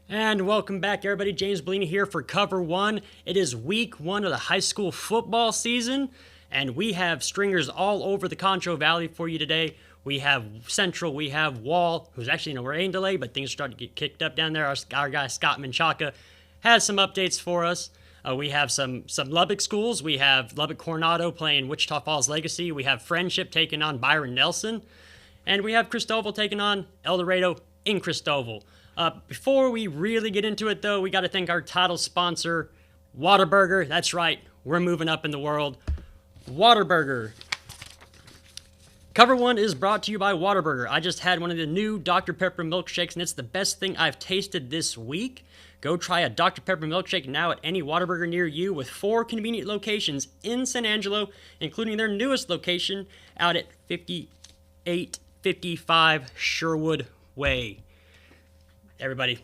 And welcome back, everybody. James Bouligny here for Cover 1. It is week 1 of the high school football season, and we have stringers all over the Concho Valley for you today. We have Central, we have Wall, who's actually in a rain delay, but things are starting to get kicked up down there. Our guy Scott Menchaca has some updates for us. We have some Lubbock schools. We have Lubbock Coronado playing Wichita Falls Legacy. We have Friendship taking on Byron Nelson. And we have Christoval taking on Eldorado in Christoval. Before we really get into it, though, we got to thank our title sponsor, Whataburger. That's right, we're moving up in the world. Whataburger. Cover 1 is brought to you by Whataburger. I just had one of the new Dr. Pepper milkshakes, and it's the best thing I've tasted this week. Go try a Dr. Pepper milkshake now at any Whataburger near you, with 4 convenient locations in San Angelo, including their newest location out at 5855 Sherwood Way. Everybody,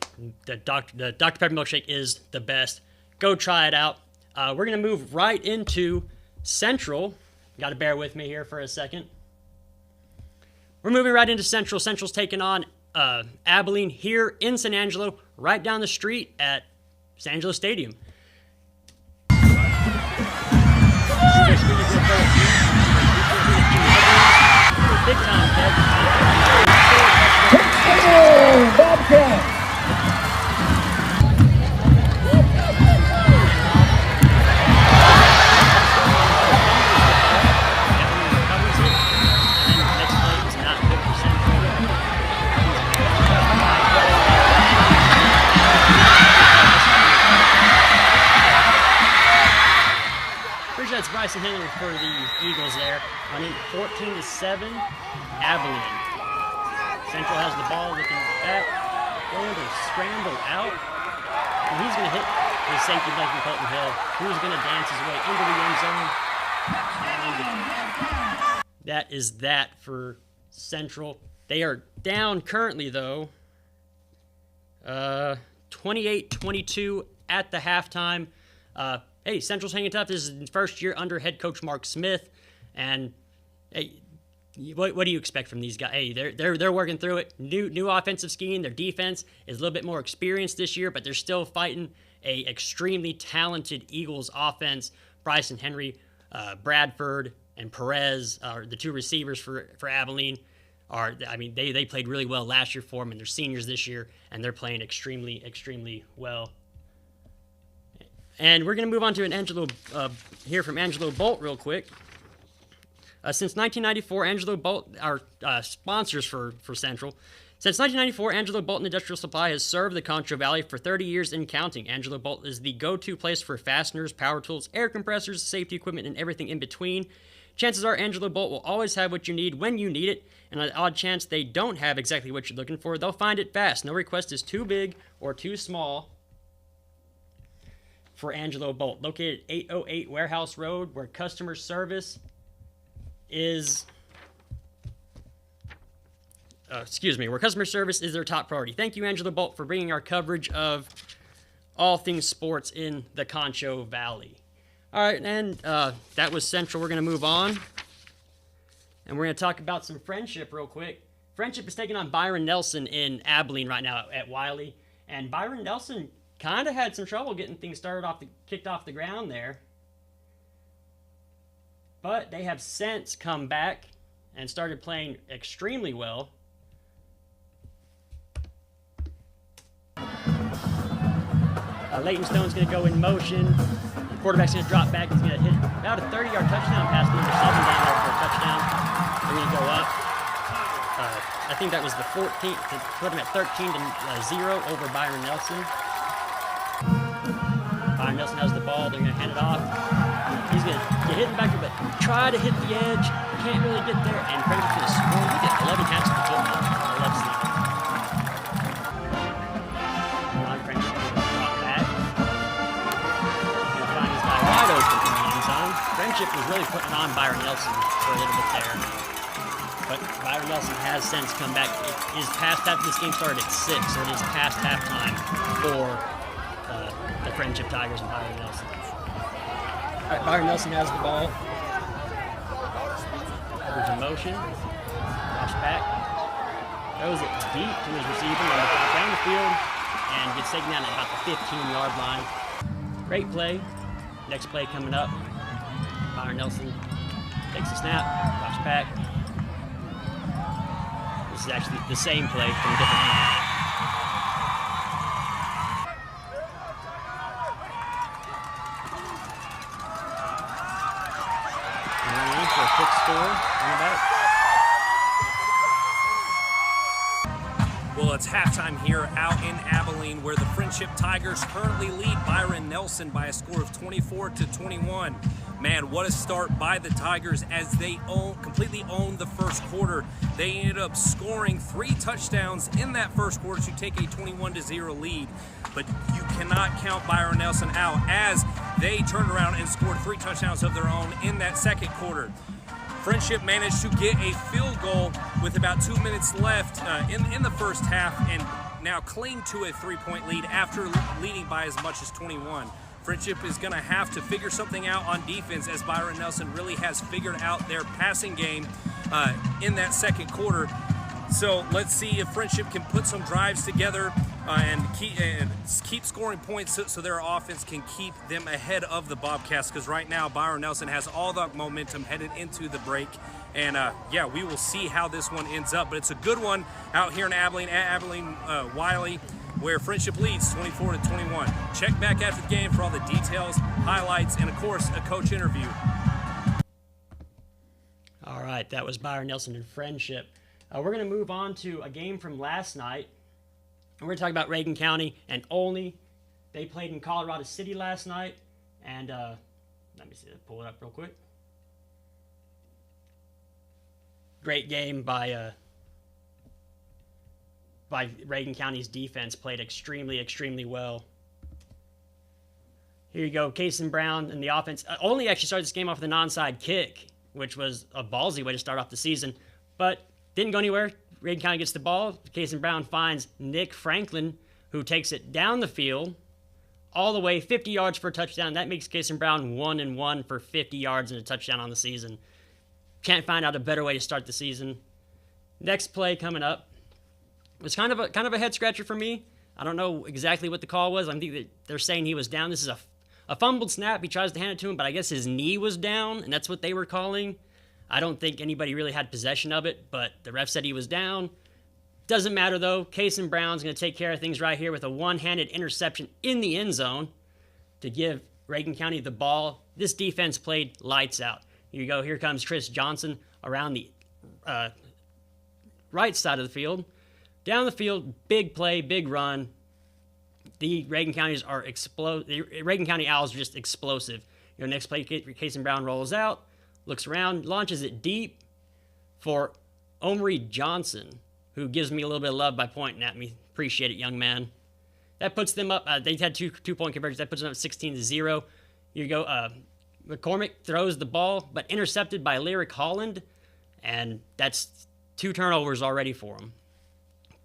the Dr. Pepper milkshake is the best. Go try it out. We're going to move right into Central. Got to bear with me here for a second. We're moving right into Central. Central's taking on Abilene here in San Angelo, right down the street at San Angelo Stadium. Big time, Ted. Bobcat. That's Bryson Henry for the Eagles there. Running 14-7, Abilene. Central has the ball, looking back, going to scramble out, and he's going to hit his safety blanket from Colton Hill, who's going to dance his way into the end zone. And that is that for Central. They are down currently, though, 28-22 at the halftime. Hey, Central's hanging tough. This is his first year under head coach Mark Smith, and hey, what do you expect from these guys? Hey, they're working through it. New offensive scheme. Their defense is a little bit more experienced this year, but they're still fighting a extremely talented Eagles offense. Bryson Henry, Bradford, and Perez are the 2 receivers for Abilene. They played really well last year for them, and they're seniors this year, and they're playing extremely well. And we're going to move on to hear from Angelo Bolt real quick. Since 1994, Angelo Bolt, our sponsors for Central. Since 1994, Angelo Bolt Industrial Supply has served the Concho Valley for 30 years and counting. Angelo Bolt is the go-to place for fasteners, power tools, air compressors, safety equipment, and everything in between. Chances are Angelo Bolt will always have what you need when you need it, and on the odd chance they don't have exactly what you're looking for, they'll find it fast. No request is too big or too small for Angelo Bolt, located at 808 Warehouse Road, where customer service is their top priority. Thank you, Angelo Bolt, for bringing our coverage of all things sports in the Concho Valley. All right, and that was Central. We're going to move on, and we're going to talk about some Friendship real quick. Friendship is taking on Byron Nelson in Abilene right now at Wiley, and Byron Nelson kind of had some trouble getting things kicked off the ground there. But they have since come back and started playing extremely well. Leighton Stone's going to go in motion. The quarterback's going to drop back. He's going to hit about a 30-yard touchdown pass, number 7 down there for a touchdown. They're going to go up. I think that was the 14th to put him at 13-0 over Byron Nelson. Byron Nelson has the ball. They're going to hand it off. He's going to get hit in the back, but try to hit the edge. Can't really get there. And Friendship's going to score. We get 11 catches for football. Let's see. Friendship going to drop back. He's going to find his guy wide open in the end zone. Friendship was really putting on Byron Nelson for a little bit there. But Byron Nelson has since come back. It is past half. This game started at 6, so it is past halftime for the Friendship Tigers and Byron Nelson. All right, Byron Nelson has the ball. There's a motion. Drops back. Throws it deep to his receiver. Down the field. and gets taken down at about the 15-yard line. Great play. Next play coming up. Byron Nelson takes a snap, drops back. This is actually the same play from a different angle. For a quick score on the back. Well, it's halftime here out in Abilene, where the Friendship Tigers currently lead Byron Nelson by a score of 24-21. Man, what a start by the Tigers as they completely owned the first quarter. They ended up scoring 3 touchdowns in that first quarter to take a 21-0 lead. But you cannot count Byron Nelson out as they turned around and scored 3 touchdowns of their own in that second quarter. Friendship managed to get a field goal with about 2 minutes left in the first half and now cling to a 3-point lead after leading by as much as 21. Friendship is going to have to figure something out on defense as Byron Nelson really has figured out their passing game in that second quarter. So let's see if Friendship can put some drives together and keep scoring points so their offense can keep them ahead of the Bobcats, because right now Byron Nelson has all the momentum headed into the break. And yeah, we will see how this one ends up. But it's a good one out here in Abilene, at Abilene Wiley, where Friendship leads 24-21. Check back after the game for all the details, highlights, and of course, a coach interview. All right, that was Byron Nelson and Friendship. We're going to move on to a game from last night. And we're going to talk about Reagan County and Olney. They played in Colorado City last night. And let me see, pull it up real quick. Great game by Reagan County's defense. Played extremely well. Here you go, Cason Brown and the offense. Olney actually started this game off with an onside kick, which was a ballsy way to start off the season. But didn't go anywhere. Reagan County gets the ball. Cason Brown finds Nick Franklin, who takes it down the field all the way 50 yards for a touchdown. That makes Cason Brown 1-1 for 50 yards and a touchdown on the season. Can't find out a better way to start the season. Next play coming up was kind of a head scratcher for me. I don't know exactly what the call was. I think that they're saying he was down. This is a fumbled snap. He tries to hand it to him, but I guess his knee was down, and that's what they were calling. I don't think anybody really had possession of it, but the ref said he was down. Doesn't matter, though. Cason Brown's going to take care of things right here with a one-handed interception in the end zone to give Reagan County the ball. This defense played lights out. Here you go. Here comes Chris Johnson around the right side of the field. Down the field, big play, big run. The Reagan Counties are the Reagan County Owls are just explosive. You know, next play, Cason Brown rolls out, looks around, launches it deep for Omri Johnson, who gives me a little bit of love by pointing at me. Appreciate it, young man. That puts them up. They had two-point conversions. That puts them up 16-0. Here you go. McCormick throws the ball, but intercepted by Lyric Holland, and that's 2 turnovers already for him.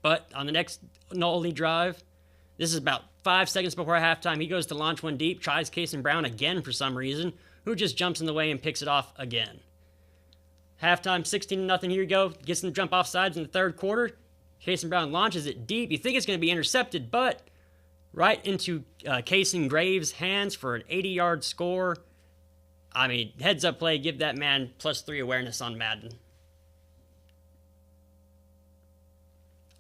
But on the next Olney drive, this is about 5 seconds before halftime. He goes to launch one deep, tries Cason Brown again for some reason, who just jumps in the way and picks it off again. Halftime, 16-0. Here you go. Gets them to jump off sides in the third quarter. Cason Brown launches it deep. You think it's going to be intercepted, but right into Cason Graves' hands for an 80-yard score. I mean, heads-up play. Give that man +3 awareness on Madden.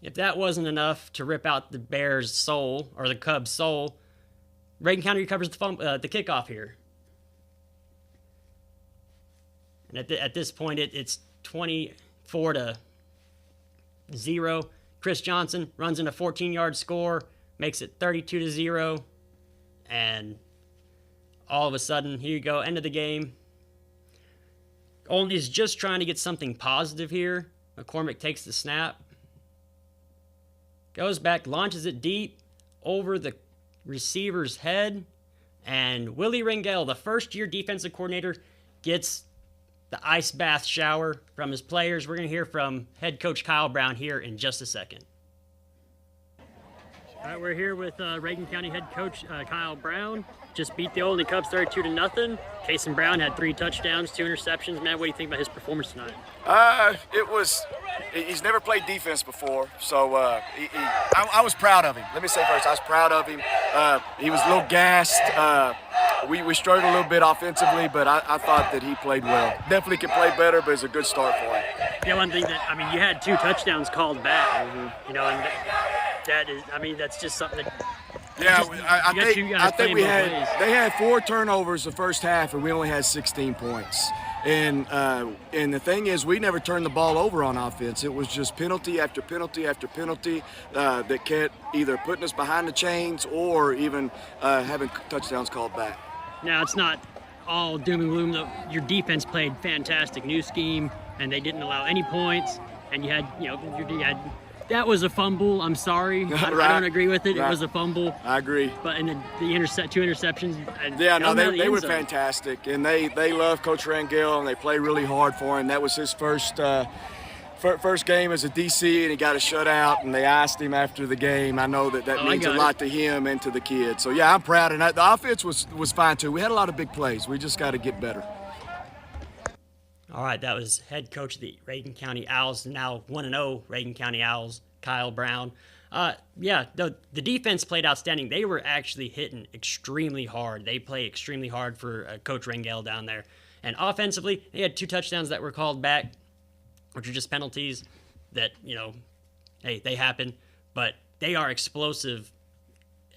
If that wasn't enough to rip out the Bears' soul, or the Cubs' soul, Reagan County recovers the kickoff here. And at this point, it's 24-0. Chris Johnson runs in a 14-yard score, makes it 32-0, and all of a sudden, here you go, end of the game. Olney's just trying to get something positive here. McCormick takes the snap, goes back, launches it deep over the receiver's head, and Willie Ringel, the first-year defensive coordinator, gets the ice bath shower from his players. We're going to hear from head coach Kyle Brown here in just a second. All right, we're here with Reagan County head coach Kyle Brown. Just beat the Oldham Cubs 32-0. Cason Brown had 3 touchdowns, 2 interceptions. Man, what do you think about his performance tonight? He's never played defense before, so I was proud of him. Let me say first, I was proud of him. He was a little gassed. We struggled a little bit offensively, but I thought that he played well. Definitely could play better, but it's a good start for him. Yeah, one thing that, I mean, you had 2 touchdowns called back, you know, and that is, I mean, that's just something that. Yeah, I think they had 4 turnovers the first half, and we only had 16 points. And the thing is, we never turned the ball over on offense. It was just penalty after penalty after penalty that kept either putting us behind the chains or even having touchdowns called back. Now, it's not all doom and gloom, though. Your defense played fantastic, new scheme, and they didn't allow any points. And you had, you know, that was a fumble. I'm sorry. I don't agree with it. Right. It was a fumble. I agree. But and the 2 interceptions. Yeah, no, they were fantastic, and they love Coach Rangel, and they play really hard for him. That was his first game as a DC, and he got a shutout. And they asked him after the game. I know that means a lot to him and to the kids. So yeah, I'm proud. And the offense was fine too. We had a lot of big plays. We just got to get better. All right, that was head coach of the Reagan County Owls, now 1-0 Reagan County Owls, Kyle Brown. Yeah, the defense played outstanding. They were actually hitting extremely hard. They play extremely hard for Coach Rangel down there. And offensively, they had 2 touchdowns that were called back, which are just penalties that, you know, hey, they happen. But they are explosive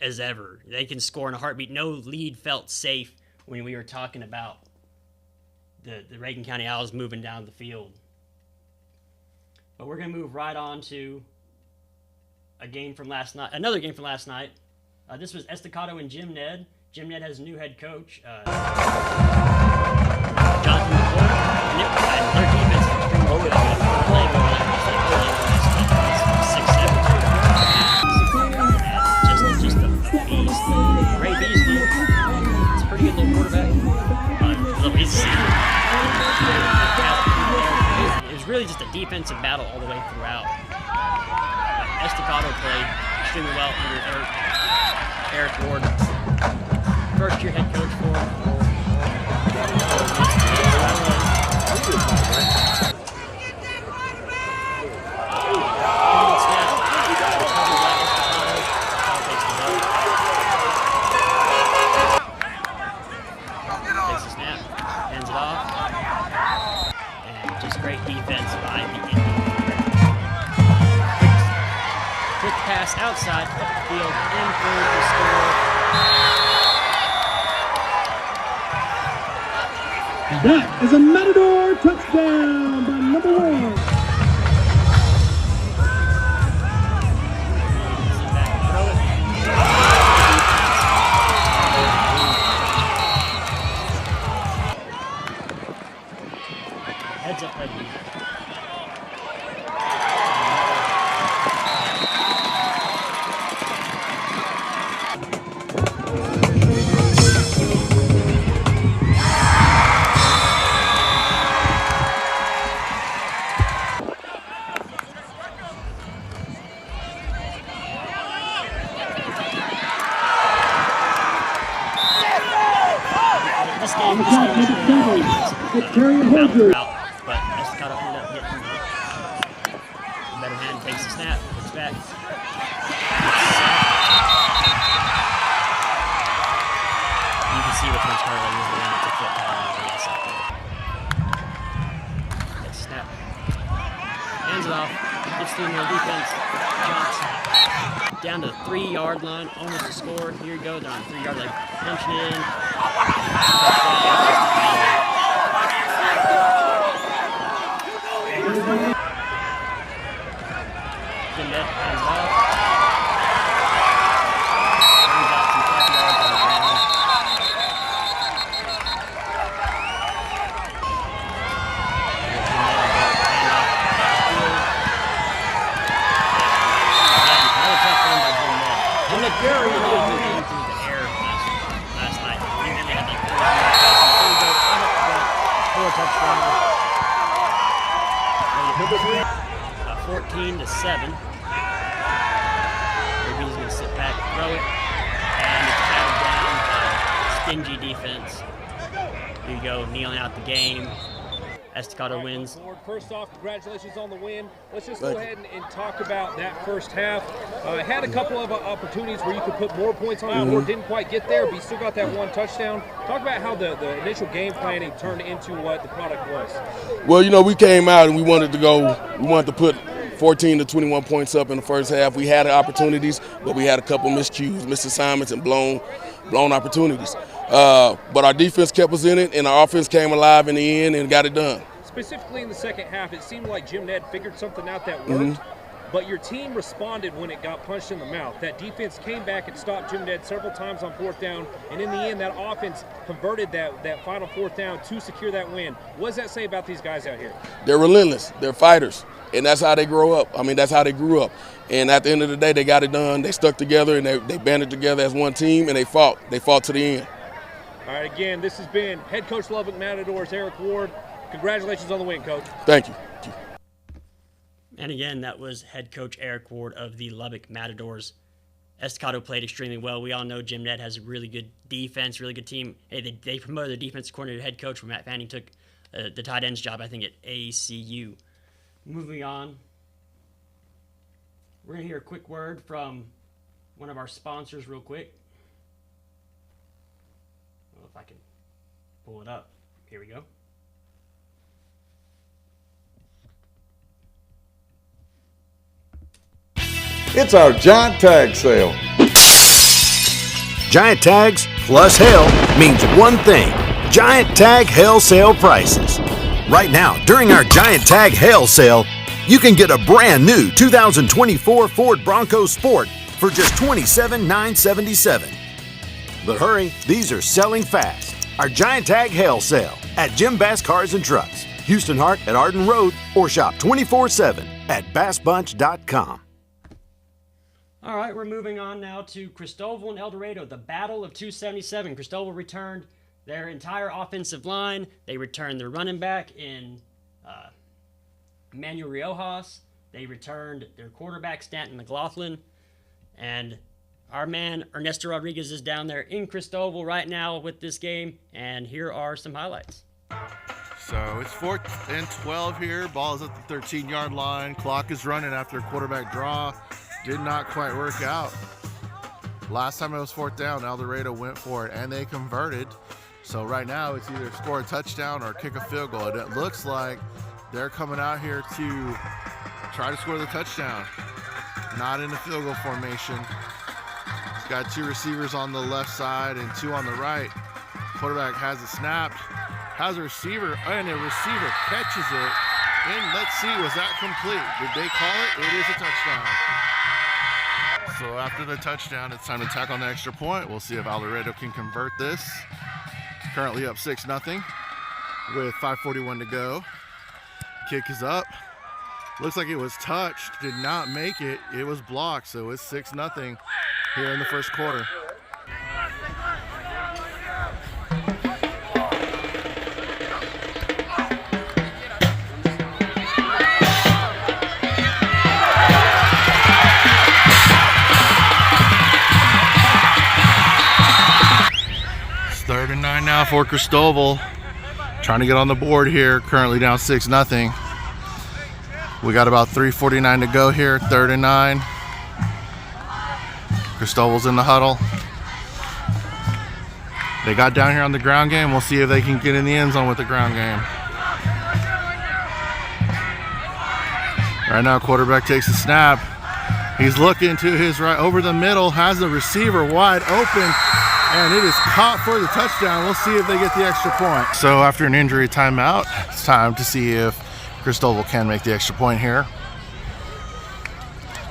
as ever. They can score in a heartbeat. No lead felt safe when we were talking about the Reagan County Owls moving down the field. But we're going to move right on to a game from last night, another game from last night. This was Estacado and Jim Ned. Jim Ned has a new head coach, Jonathan McCoy. And their defense is extremely good. Playing well, just a beast. Ray Beasley, it's a pretty good little quarterback. He's a senior. It was really just a defensive battle all the way throughout. Estacado played extremely well under Eric Ward. First year head coach for him. Takes the snap, hands it off, and just great defense by the Indians. Quick pass outside, up the field, in for the score. That is a Matador touchdown by number 1. Heads up, head. This game but Estacado ended up getting the better hand, takes the snap, looks back. You can see which one's harder than the one that's a foot down on the inside. Takes the snap. Hands it off, gets through their defense, jumps down to the 3-yard line, almost a score. Here you go, they're on the 3-yard line, punching it in. Jim Ned hands off. Brings out some 5 yards on the ground. Another tough run by Jim Ned. Jim Ned really did move into the air last night. He really had like 4 touchdowns. 14-7. Maybe he's going to sit back. throw it, and it's batted down by stingy defense. Here you go, kneeling out the game. Estacado wins. First off, congratulations on the win. Let's just go ahead and talk about that first half. Had a couple of opportunities where you could put more points on the board, didn't quite get there, but you still got that one touchdown. Talk about how the initial game planning turned into what the product was. Well, you know, we came out and we wanted to put 14 to 21 points up in the first half. We had opportunities, but we had a couple miscues, missed assignments, and blown opportunities. But our defense kept us in it, and our offense came alive in the end and got it done. Specifically in the second half, it seemed like Jim Ned figured something out that worked, but your team responded when it got punched in the mouth. That defense came back and stopped Jim Ned several times on fourth down, and in the end, that offense converted that final fourth down to secure that win. What does that say about these guys out here? They're relentless. They're fighters, and that's how they grow up. I mean, that's how they grew up. And at the end of the day, they got it done. They stuck together, and they banded together as one team, and they fought. They fought to the end. All right, again, this has been head coach Lubbock Matadors, Eric Ward. Congratulations on the win, Coach. Thank you. And again, that was head coach Eric Ward of the Lubbock Matadors. Estacado played extremely well. We all know Jim Ned has a really good defense, really good team. Hey, they promoted their defensive coordinator head coach when Matt Fanning took the tight ends job, I think, at ACU. Moving on, we're going to hear a quick word from one of our sponsors real quick. I don't know if I can pull it up. Here we go. It's our Giant Tag Sale. Giant Tags plus Hail means one thing: Giant Tag Hail Sale prices. Right now, during our Giant Tag Hail Sale, you can get a brand new 2024 Ford Bronco Sport for just $27,977. But hurry, these are selling fast. Our Giant Tag Hail Sale at Jim Bass Cars and Trucks, Houston Hart at Arden Road, or shop 24/7 at bassbunch.com. All right, we're moving on now to Christoval and Eldorado, the Battle of 277. Christoval returned their entire offensive line. They returned their running back in Manuel Riojas. They returned their quarterback, Stanton McLaughlin. And our man, Ernesto Rodriguez, is down there in Christoval right now with this game. And here are some highlights. So it's 4th and 12 here. Ball is at the 13-yard line. Clock is running after a quarterback draw. Did not quite work out. Last time it was 4th down, Eldorado went for it, and they converted. So right now it's either score a touchdown or kick a field goal. And it looks like they're coming out here to try to score the touchdown. Not in the field goal formation. He's got 2 receivers on the left side and 2 on the right. Quarterback has it snapped, has a receiver, and the receiver catches it. And let's see, was that complete? Did they call it? It is a touchdown. So after the touchdown, it's time to tack on the extra point. We'll see if Eldorado can convert this. Currently up 6-0 with 5:41 to go. Kick is up. Looks like it was touched. Did not make it. It was blocked. So it's 6-0 here in the first quarter. It's 3rd and 9 now for Christoval. Trying to get on the board here. Currently down 6-0. We got about 3:49 to go here, 3rd and 9. Christoval's in the huddle. They got down here on the ground game. We'll see if they can get in the end zone with the ground game. Right now, quarterback takes a snap. He's looking to his right, over the middle, has the receiver wide open, and it is caught for the touchdown. We'll see if they get the extra point. So after an injury timeout, it's time to see if Christoval can make the extra point here.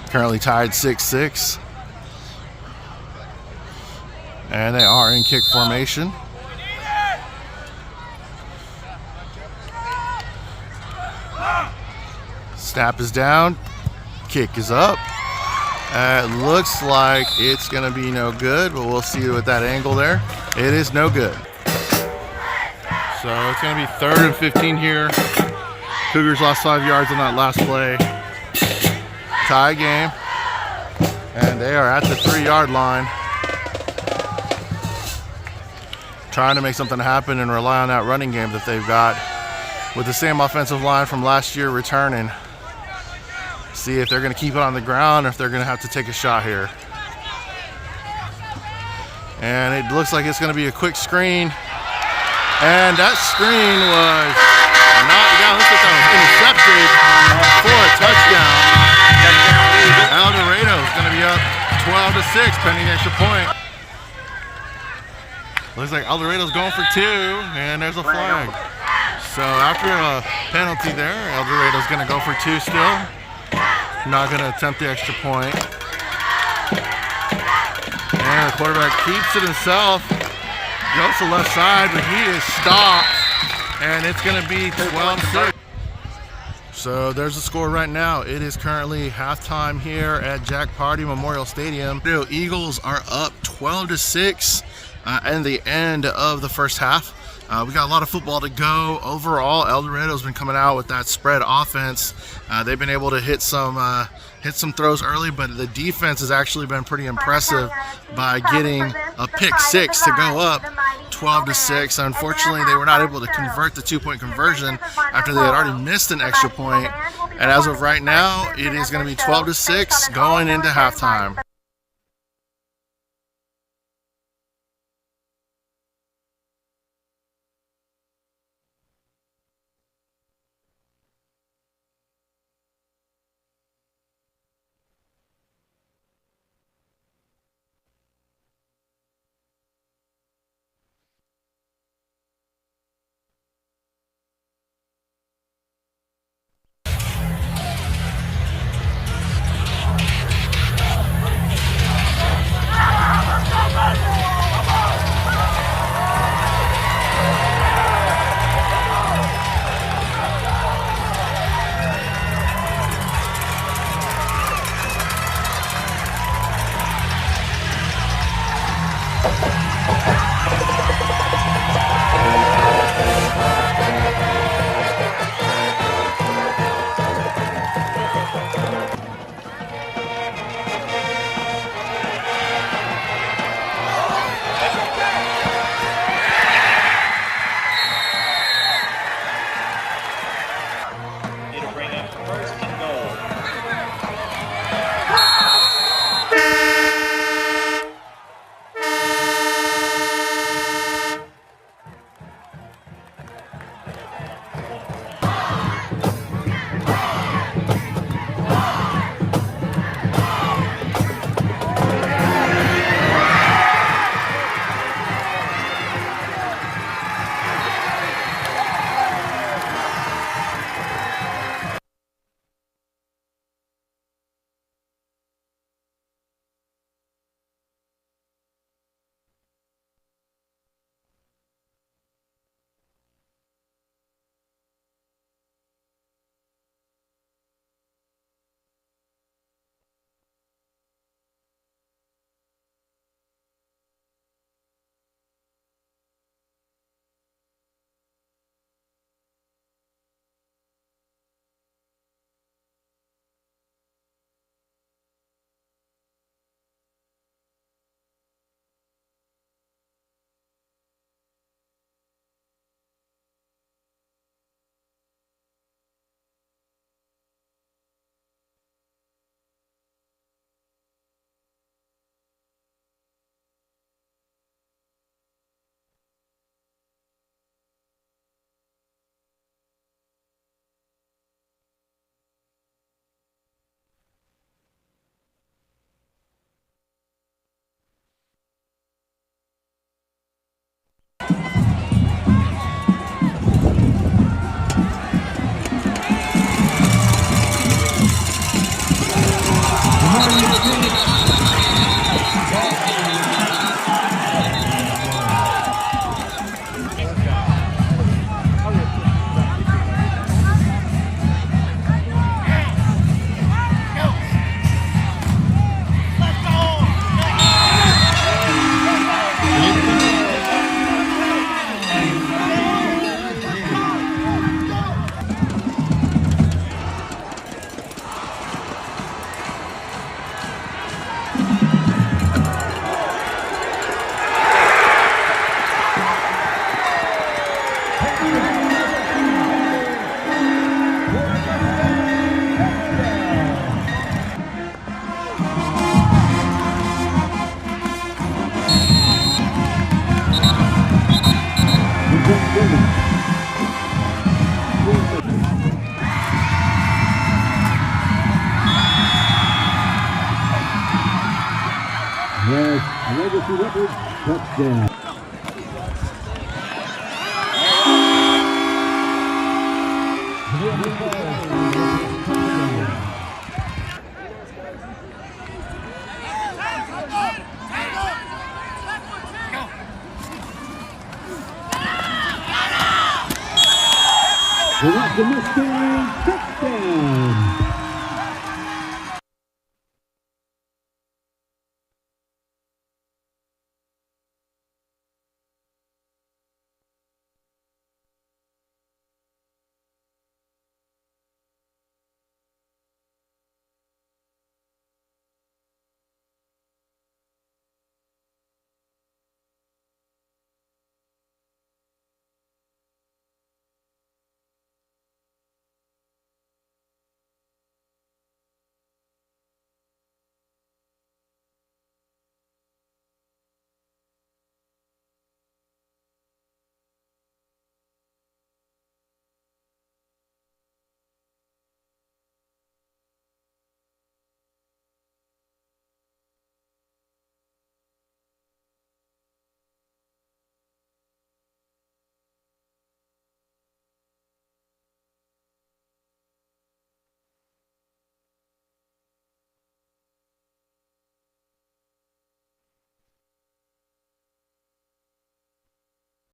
Currently tied 6-6. And they are in kick formation. Snap is down. Kick is up. It looks like it's going to be no good, but we'll see with that angle there. It is no good. So it's going to be 3rd and 15 here. Cougars lost 5 yards on that last play. Tie game. And they are at the 3-yard line, trying to make something happen and rely on that running game that they've got with the same offensive line from last year returning. See if they're going to keep it on the ground or if they're going to have to take a shot here. And it looks like it's going to be a quick screen. And that screen was knocked down. Looks like that was intercepted for a touchdown. Eldorado is going to be up 12-6, pending extra point. Looks like Eldorado's going for 2, and there's a flag. So after a penalty there, Eldorado's going to go for 2 still. Not going to attempt the extra point. And the quarterback keeps it himself. Goes to the left side, but he is stopped. And it's going to be 12-6. So there's the score right now. It is currently halftime here at Jack Pardee Memorial Stadium. The Eagles are up 12-6 at the end of the first half. We got a lot of football to go. Overall, Eldorado's been coming out with that spread offense. They've been able to hit some throws early, but the defense has actually been pretty impressive by getting a pick 6 to go up 12-6. Unfortunately, they were not able to convert the 2-point conversion after they had already missed an extra point. And as of right now, it is going to be 12-6 going into halftime. Legacy Records, touchdown. The Mustang touchdown.